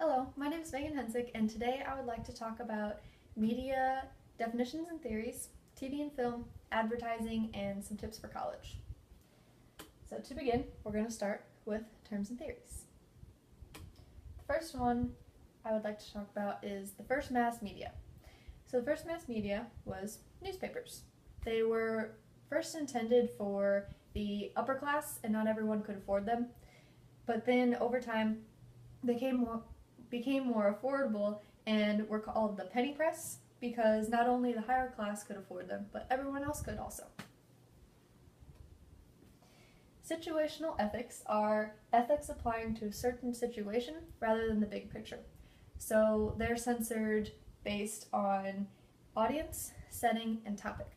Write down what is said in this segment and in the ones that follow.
Hello, my name is Megan Hensick, and today I would like to talk about media definitions and theories, TV and film, advertising, and some tips for college. So to begin, we're going to start with terms and theories. The first one I would like to talk about is the first mass media. So the first mass media was newspapers. They were first intended for the upper class, and not everyone could afford them. But then over time, they became more affordable and were called the penny press because not only the higher class could afford them, but everyone else could also. Situational ethics are ethics applying to a certain situation rather than the big picture. So they're censored based on audience, setting, and topic.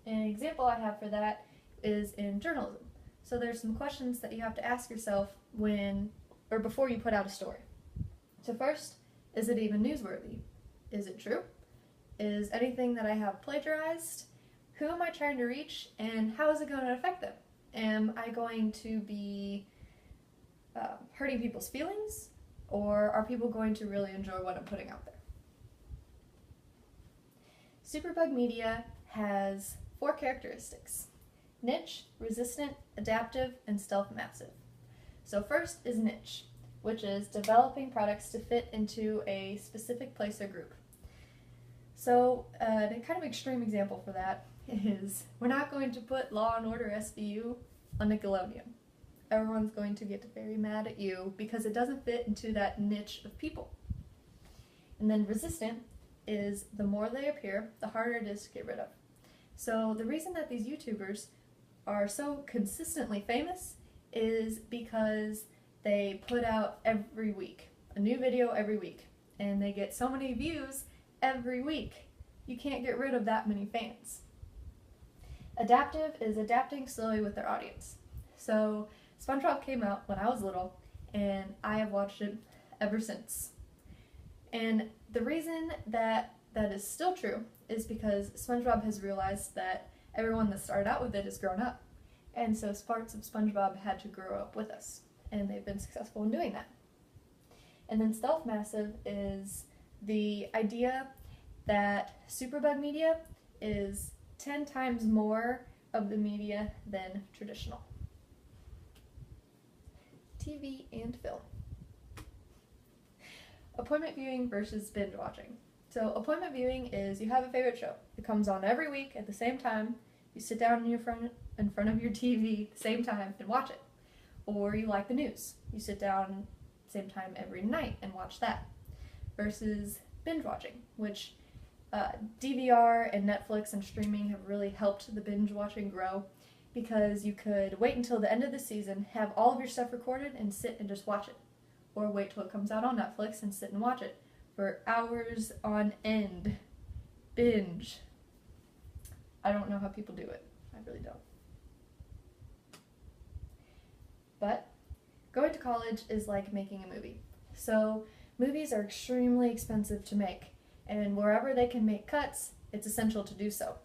An example I have for that is in journalism. So there's some questions that you have to ask yourself before you put out a story. So first, is it even newsworthy? Is it true? Is anything that I have plagiarized? Who am I trying to reach, and how is it going to affect them? Am I going to be hurting people's feelings, or are people going to really enjoy what I'm putting out there? Superbug media has 4 characteristics: niche, resistant, adaptive, and stealth massive. So first is niche, which is developing products to fit into a specific place or group. So a kind of extreme example for that is we're not going to put Law & Order SVU on Nickelodeon. Everyone's going to get very mad at you because it doesn't fit into that niche of people. And then resistant is the more they appear, the harder it is to get rid of. So the reason that these YouTubers are so consistently famous is because they put out every week, a new video every week, and they get so many views every week. You can't get rid of that many fans. Adaptive is adapting slowly with their audience. So SpongeBob came out when I was little, and I have watched it ever since. And the reason that is still true is because SpongeBob has realized that everyone that started out with it has grown up. And so parts of SpongeBob had to grow up with us, and they've been successful in doing that. And then stealth massive is the idea that superbug media is 10 times more of the media than traditional. TV and film. Appointment viewing versus binge watching. So appointment viewing is you have a favorite show. It comes on every week at the same time. You sit down in front of your TV at the same time and watch it. Or you like the news. You sit down same time every night and watch that. Versus binge watching, which DVR and Netflix and streaming have really helped the binge watching grow because you could wait until the end of the season, have all of your stuff recorded, and sit and just watch it. Or wait till it comes out on Netflix and sit and watch it for hours on end. Binge. I don't know how people do it. I really don't. But going to college is like making a movie. So movies are extremely expensive to make, and wherever they can make cuts, it's essential to do so.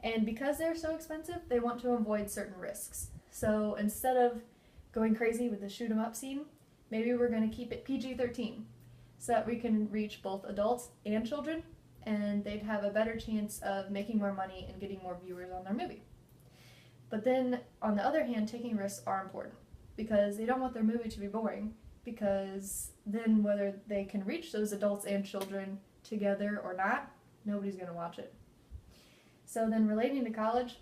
And because they're so expensive, they want to avoid certain risks. So instead of going crazy with the shoot 'em up scene, maybe we're going to keep it PG-13 so that we can reach both adults and children, and they'd have a better chance of making more money and getting more viewers on their movie. But then, on the other hand, taking risks are important because they don't want their movie to be boring, because then whether they can reach those adults and children together or not, nobody's going to watch it. So then relating to college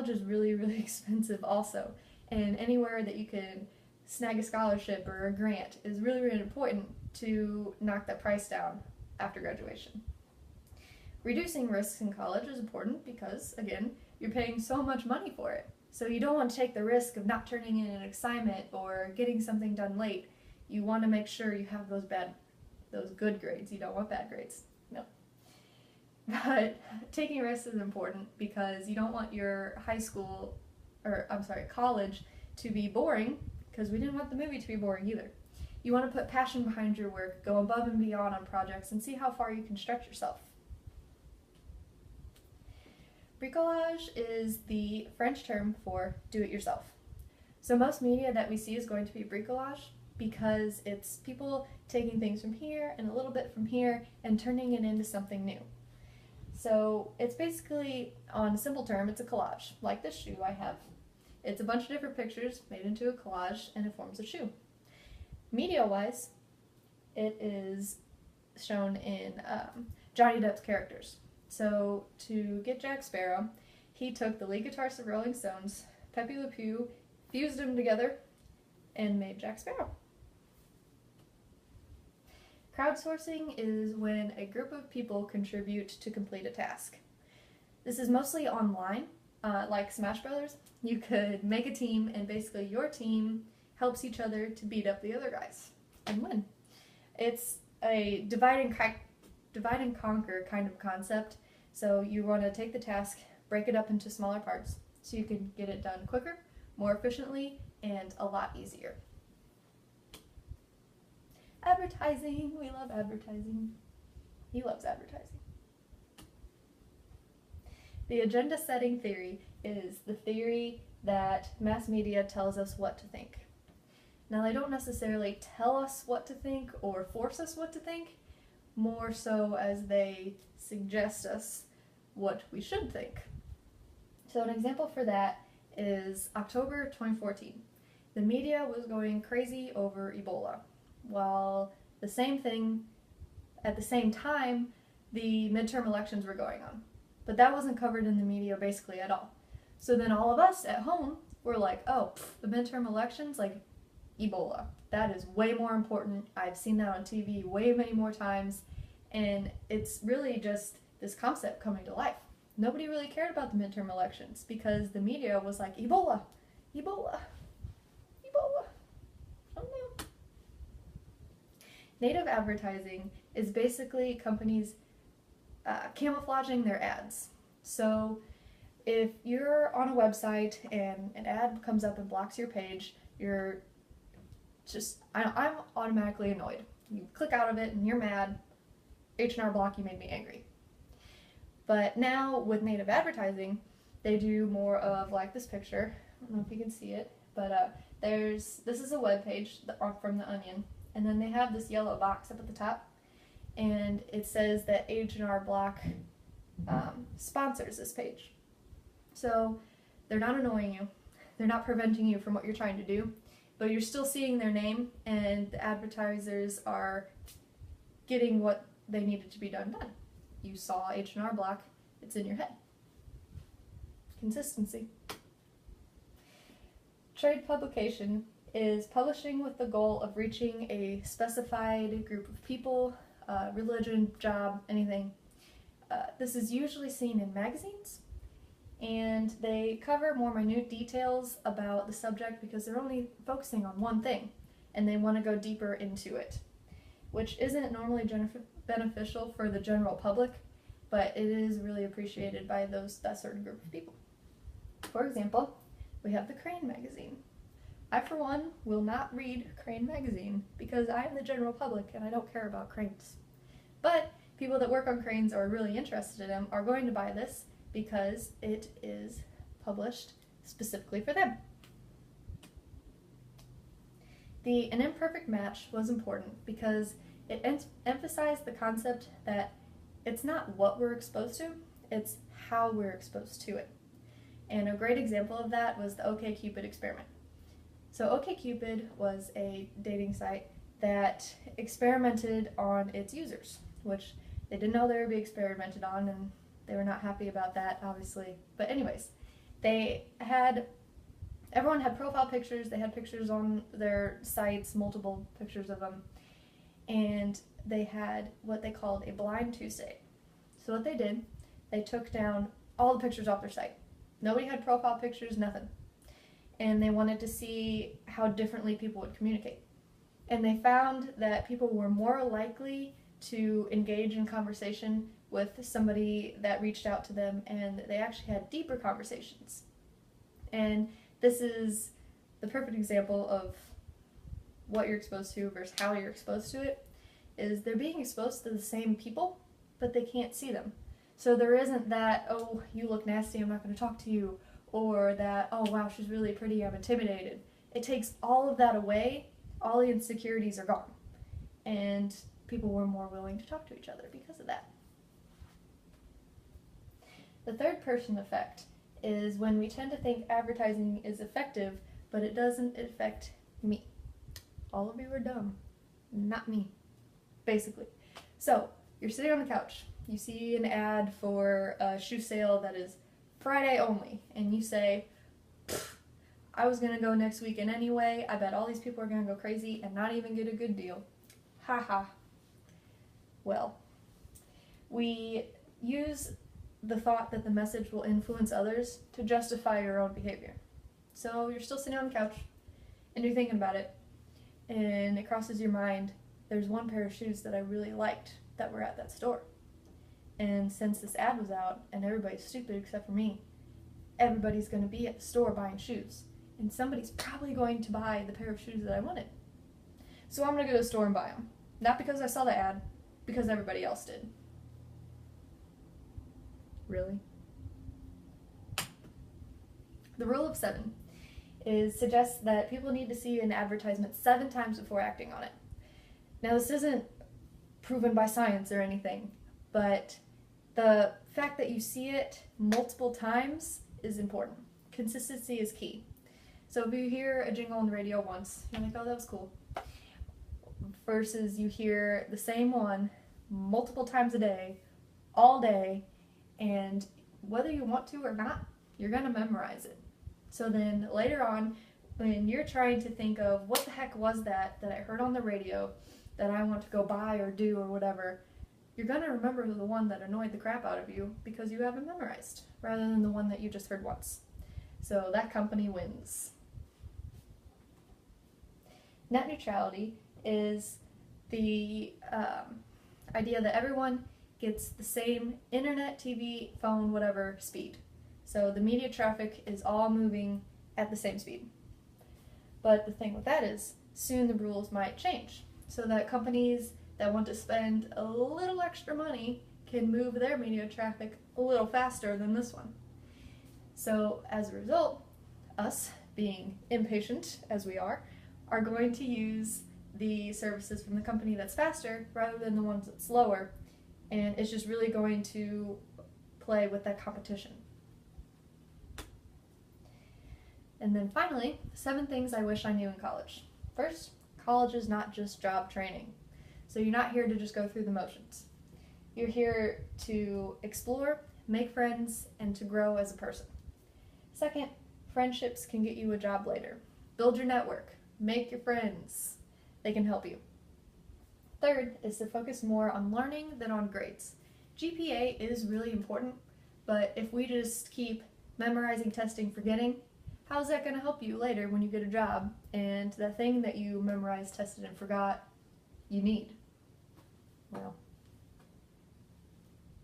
is really, really expensive also, and anywhere that you can snag a scholarship or a grant is really, really important to knock that price down after graduation. Reducing risks in college is important because, again, you're paying so much money for it. So you don't want to take the risk of not turning in an assignment or getting something done late. You want to make sure you have those good grades. You don't want bad grades. No. But taking risks is important because you don't want your college to be boring, because we didn't want the movie to be boring either. You want to put passion behind your work, go above and beyond on projects, and see how far you can stretch yourself. Bricolage is the French term for do-it-yourself. So most media that we see is going to be bricolage because it's people taking things from here and a little bit from here and turning it into something new. So it's basically, on a simple term, it's a collage, like this shoe I have. It's a bunch of different pictures made into a collage and it forms a shoe. Media-wise, it is shown in Johnny Depp's characters. So to get Jack Sparrow, he took the lead guitarist of Rolling Stones, Pepe Le Pew, fused them together, and made Jack Sparrow. Crowdsourcing is when a group of people contribute to complete a task. This is mostly online, like Smash Brothers. You could make a team, and basically your team helps each other to beat up the other guys and win. It's a divide and conquer kind of concept. So you want to take the task, break it up into smaller parts, so you can get it done quicker, more efficiently, and a lot easier. Advertising. We love advertising. He loves advertising. The agenda setting theory is the theory that mass media tells us what to think. Now, they don't necessarily tell us what to think or force us what to think, more so as they suggest us what we should think. So an example for that is October 2014. The media was going crazy over Ebola, while the same thing, at the same time, the midterm elections were going on. But that wasn't covered in the media basically at all. So then all of us at home were like, oh, the midterm elections, like Ebola. That is way more important. I've seen that on TV way many more times. And it's really just this concept coming to life. Nobody really cared about the midterm elections because the media was like, Ebola, Ebola, Ebola. Oh no. Native advertising is basically companies camouflaging their ads. So if you're on a website and an ad comes up and blocks your page, I'm automatically annoyed. You click out of it and you're mad. H&R Block, you made me angry. But now with native advertising, they do more of like this picture. I don't know if you can see it, but this is a web page from The Onion, and then they have this yellow box up at the top, and it says that H&R Block sponsors this page. So they're not annoying you, they're not preventing you from what you're trying to do, but you're still seeing their name, and the advertisers are getting what they needed to be done. You saw H&R Block, it's in your head. Consistency. Trade publication is publishing with the goal of reaching a specified group of people, religion, job, anything. This is usually seen in magazines, and they cover more minute details about the subject because they're only focusing on one thing, and they want to go deeper into it, which isn't normally beneficial for the general public, but it is really appreciated by that certain group of people. For example, we have the Crane magazine. I, for one, will not read Crane magazine because I am the general public and I don't care about cranes. But people that work on cranes or are really interested in them are going to buy this because it is published specifically for them. An imperfect match was important because it emphasized the concept that it's not what we're exposed to, it's how we're exposed to it. And a great example of that was the OkCupid experiment. So OkCupid was a dating site that experimented on its users, which they didn't know they would be experimented on, and they were not happy about that, obviously. But anyways, everyone had profile pictures, they had pictures on their sites, multiple pictures of them, and they had what they called a blind Tuesday. So what they did, they took down all the pictures off their site. Nobody had profile pictures, nothing. And they wanted to see how differently people would communicate. And they found that people were more likely to engage in conversation with somebody that reached out to them, and they actually had deeper conversations. And this is the perfect example of what you're exposed to versus how you're exposed to it, is they're being exposed to the same people, but they can't see them. So there isn't that, oh, you look nasty, I'm not going to talk to you, or that, oh, wow, she's really pretty, I'm intimidated. It takes all of that away all the insecurities are gone. And people were more willing to talk to each other because of that. The third person effect is when we tend to think advertising is effective, but it doesn't affect me. All of you are dumb. Not me, basically. So, you're sitting on the couch. You see an ad for a shoe sale that is Friday only, and you say, I was going to go next weekend anyway. I bet all these people are going to go crazy and not even get a good deal. Ha ha. Well, we use the thought that the message will influence others to justify your own behavior. So you're still sitting on the couch and you're thinking about it, and it crosses your mind, there's one pair of shoes that I really liked that were at that store. And since this ad was out and everybody's stupid except for me, everybody's going to be at the store buying shoes. And somebody's probably going to buy the pair of shoes that I wanted. So I'm going to go to the store and buy them. Not because I saw the ad, because everybody else did. Really? The rule of 7 suggests that people need to see an advertisement 7 times before acting on it. Now, this isn't proven by science or anything, but the fact that you see it multiple times is important. Consistency is key. So if you hear a jingle on the radio once, you're like, oh, that was cool. Versus you hear the same one multiple times a day, all day, and whether you want to or not, you're going to memorize it. So then later on, when you're trying to think of what the heck was that I heard on the radio that I want to go buy or do or whatever, you're going to remember the one that annoyed the crap out of you because you have it memorized, rather than the one that you just heard once. So that company wins. Net neutrality is the idea that everyone gets the same internet, TV, phone, whatever speed. So the media traffic is all moving at the same speed. But the thing with that is, soon the rules might change, so that companies that want to spend a little extra money can move their media traffic a little faster than this one. So as a result, us, being impatient as we are going to use the services from the company that's faster rather than the ones that's slower, and it's just really going to play with that competition. And then finally, 7 things I wish I knew in college. First, college is not just job training. So you're not here to just go through the motions. You're here to explore, make friends, and to grow as a person. Second, friendships can get you a job later. Build your network. Make your friends. They can help you. Third is to focus more on learning than on grades. GPA is really important, but if we just keep memorizing, testing, forgetting, how's that going to help you later when you get a job and the thing that you memorized, tested, and forgot you need? Well,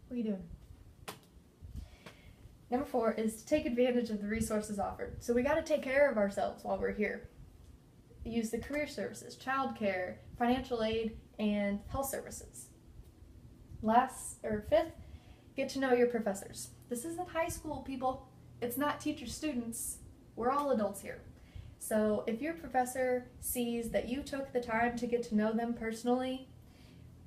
what are you doing? Number 4 is to take advantage of the resources offered. So we got to take care of ourselves while we're here. Use the career services, childcare, financial aid, and health services. Fifth, get to know your professors. This isn't high school, people. It's not teacher-students. We're all adults here. So if your professor sees that you took the time to get to know them personally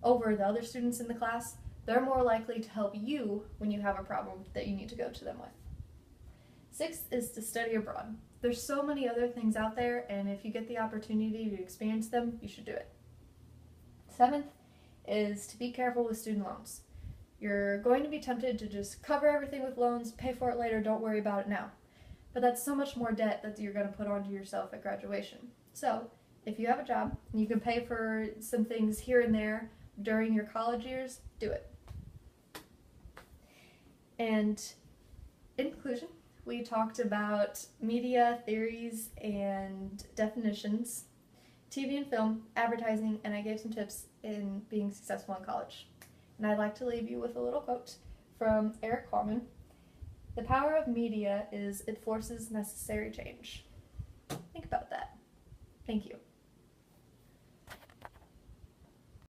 over the other students in the class, they're more likely to help you when you have a problem that you need to go to them with. 6th is to study abroad. There's so many other things out there, and if you get the opportunity to experience them, you should do it. 7th is to be careful with student loans. You're going to be tempted to just cover everything with loans, pay for it later, don't worry about it now. But that's so much more debt that you're going to put onto yourself at graduation. So, if you have a job and you can pay for some things here and there during your college years, do it. And in conclusion, we talked about media theories and definitions, TV and film, advertising, and I gave some tips in being successful in college. And I'd like to leave you with a little quote from Eric Carmen. The power of media is it forces necessary change. Think about that. Thank you.